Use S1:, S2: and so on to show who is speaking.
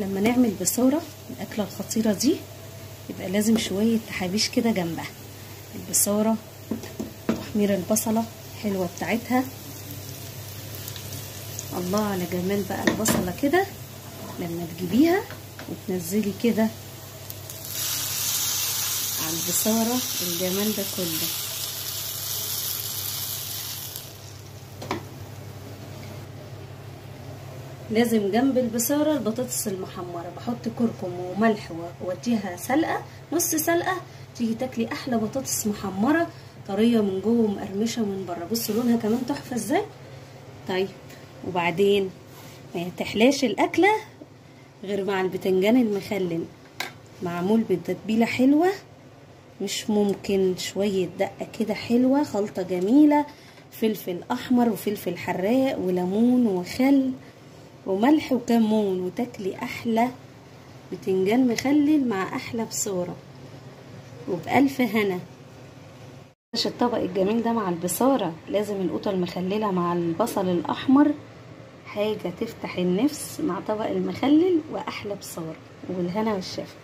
S1: لما نعمل بصارة الأكلة الخطيرة دي يبقى لازم شوية تحابيش كده جنبها. البصارة تحمير البصلة حلوة بتاعتها، الله على جمال بقى البصلة كده لما تجيبيها وتنزلي كده على البصارة، الجمال ده كله. لازم جنب البصارة البطاطس المحمرة بحط كركم وملح واديها سلقة، نص سلقة، تيجي تاكلي احلى بطاطس محمرة طرية من جوه ومقرمشة من بره. بصوا لونها كمان تحفة ازاي. طيب وبعدين ما تحلاش الاكلة غير مع البتنجان المخلل، معمول بتتبيلة حلوة مش ممكن، شوية دقة كده حلوة، خلطة جميلة، فلفل احمر وفلفل حراق وليمون وخل وملح وكمون، وتاكلي احلى بتنجان مخلل مع احلى بصارة وبألف هنا. الطبق الجميل ده مع البصارة لازم القوطة المخللة مع البصل الاحمر، حاجة تفتح النفس مع طبق المخلل واحلى بصارة، والهنا والشفا.